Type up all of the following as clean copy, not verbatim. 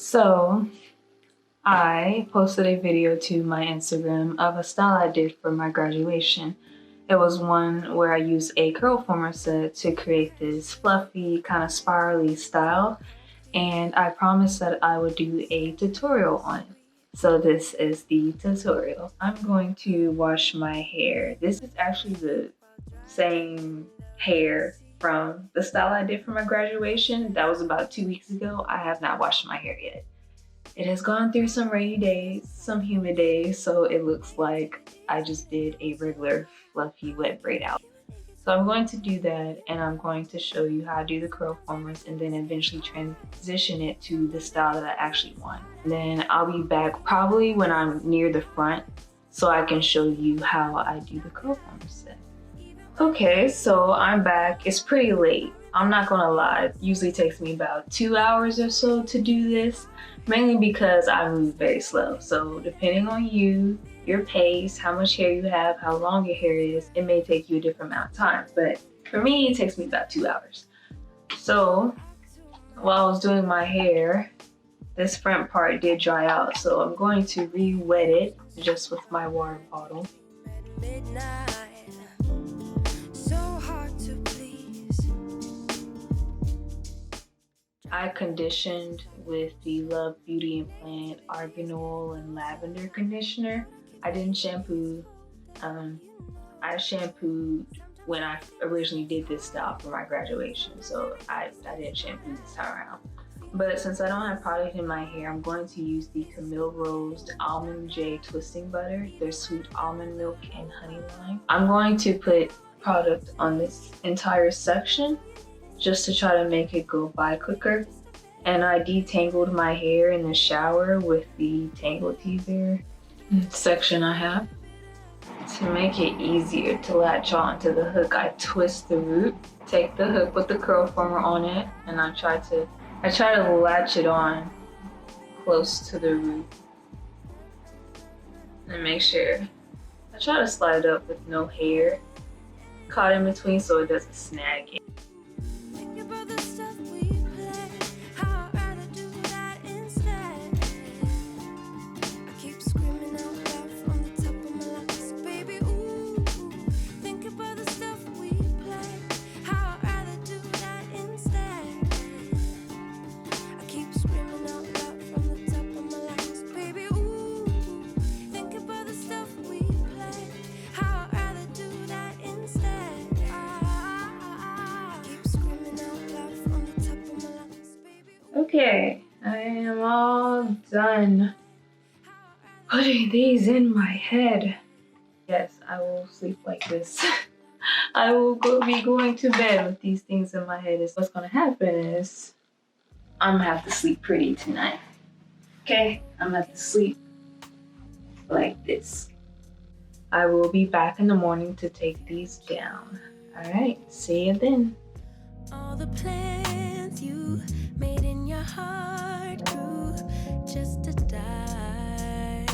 So I posted a video to my Instagram of a style I did for my graduation. It was one where I used a Curlformer set to create this fluffy, kind of spirally style, and I promised that I would do a tutorial on it. So this is the tutorial. I'm going to wash my hair. This is actually the same hair from the style I did for my graduation. That was about 2 weeks ago. I have not washed my hair yet. It has gone through some rainy days, some humid days, so it looks like I just did a regular fluffy wet braid out. So I'm going to do that, and I'm going to show you how I do the Curlformers and then eventually transition it to the style that I actually want. And then I'll be back probably when I'm near the front so I can show you how I do the Curlformer set. Okay, so I'm back. It's pretty late. I'm not gonna lie, it usually takes me about 2 hours or so to do this, mainly because I move very slow. So depending on you, your pace, how much hair you have, how long your hair is, it may take you a different amount of time. But for me, it takes me about 2 hours. So while I was doing my hair, this front part did dry out. So I'm going to re-wet it just with my water bottle. I conditioned with the Love Beauty and Plant Argan Oil and Lavender conditioner. I didn't shampoo. I shampooed when I originally did this style for my graduation, so I didn't shampoo this time around. But since I don't have product in my hair, I'm going to use the Camille Rose Almond J Twisting Butter. There's sweet almond milk and honey lime. I'm going to put product on this entire section just to try to make it go by quicker. And I detangled my hair in the shower with the Tangle Teaser section I have. To make it easier to latch on to the hook, I twist the root, take the hook with the Curlformer on it, and I try to latch it on close to the root. And make sure, I try to slide it up with no hair caught in between so it doesn't snag it. Okay, I am all done putting these in my head. Yes, I will sleep like this. I will be going to bed with these things in my head. What's gonna happen is I'm gonna have to sleep pretty tonight. Okay, I'm gonna have to sleep like this. I will be back in the morning to take these down. All right, see you then. All the plans you made in your heart grew just to die.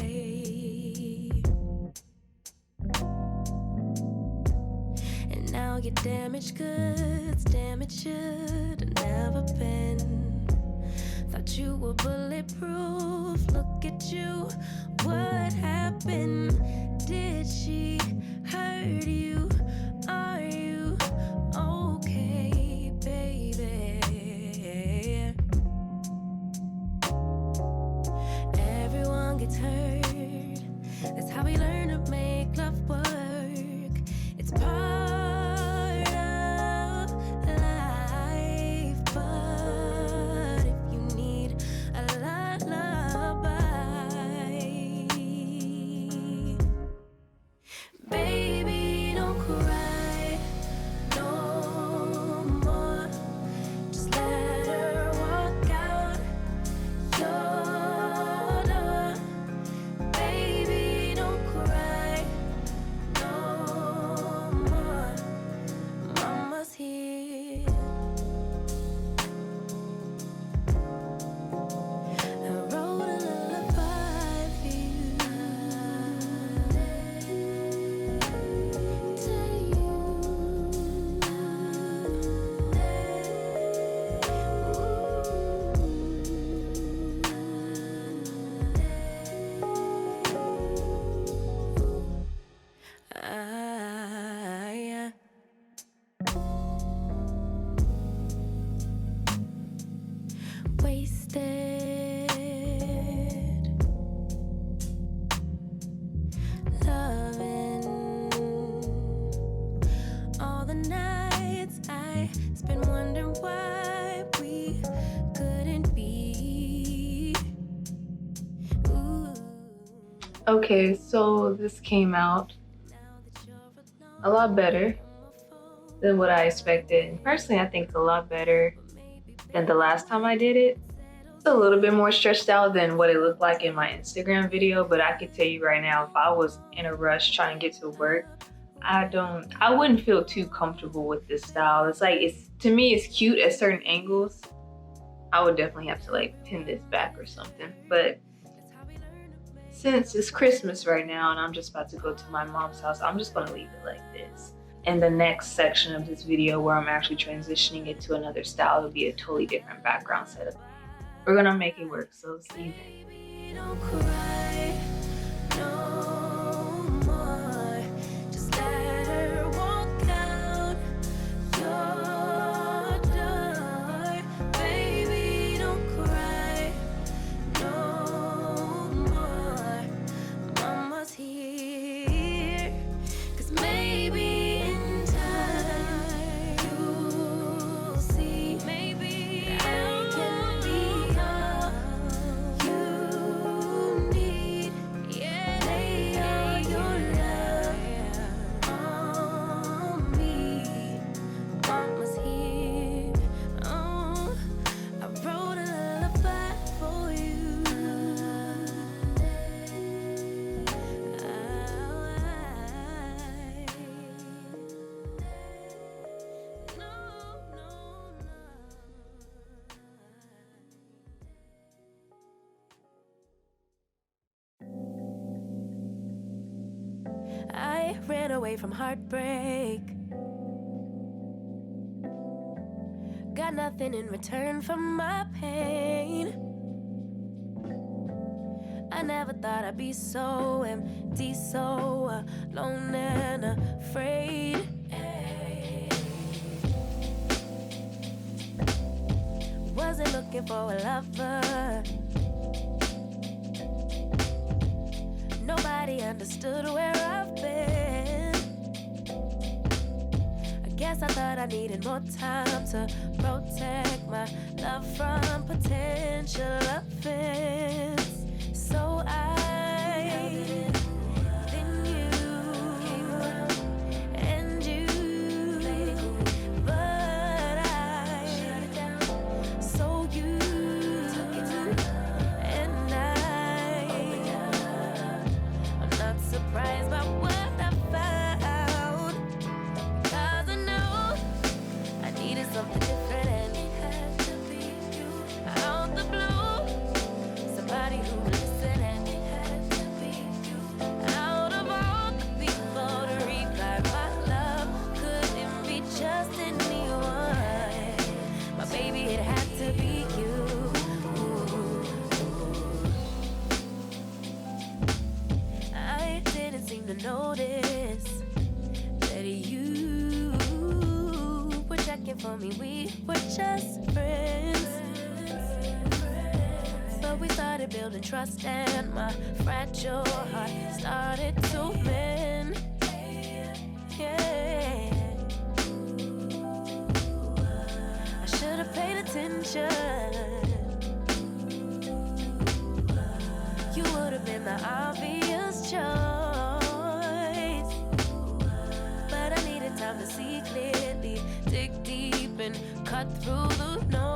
And now your damaged goods, damaged should have never been. Thought you were bulletproof, look at you, what happened? Did she hurt you? Are you okay, baby? Everyone gets hurt. That's how we learn to make love work. It's part of life. But if you need a lullaby, baby, don't cry no more. Just let her walk out your door. Baby, don't Okay, so this came out a lot better than what I expected. And personally, I think a lot better than the last time I did it. It's a little bit more stretched out than what it looked like in my Instagram video, but I can tell you right now, if I was in a rush trying to get to work, I wouldn't feel too comfortable with this style. It's like, to me, it's cute at certain angles. I would definitely have to like pin this back or something, but since it's Christmas right now and I'm just about to go to my mom's house, I'm just gonna leave it like this. In the next section of this video where I'm actually transitioning it to another style, it'll be a totally different background setup. We're gonna make it work, so see you then. Don't cry no more. Just let her walk out your door. Baby, don't cry no more. Mama's here. 'Cause maybe in time you'll see. Maybe I can be all you need. Yeah, lay all your love on me. Mama's here. Oh, I wrote a lullaby for you. I ran away from heartbreak. Got nothing in return for my pain. I never thought I'd be so empty, so alone and afraid. Wasn't looking for a lover. Nobody understood where I've been. I guess I thought I needed more time to protect my love from potential offense. So I then you and you, but I so you and I'm not surprised by what I found, 'cause I know I needed something different and it had to be you. Out the blue, somebody who would listen and it had to be you. Out of all the people to reply my love, couldn't be just anyone. My baby, it had to be you. I didn't seem to notice that you were checking for me. We were just friends, but we started building trust and my fragile heart started to mend. Yeah, I should have paid attention. You would have been the obvious choice, but I needed time to see clearly, dig deep and cut through the noise.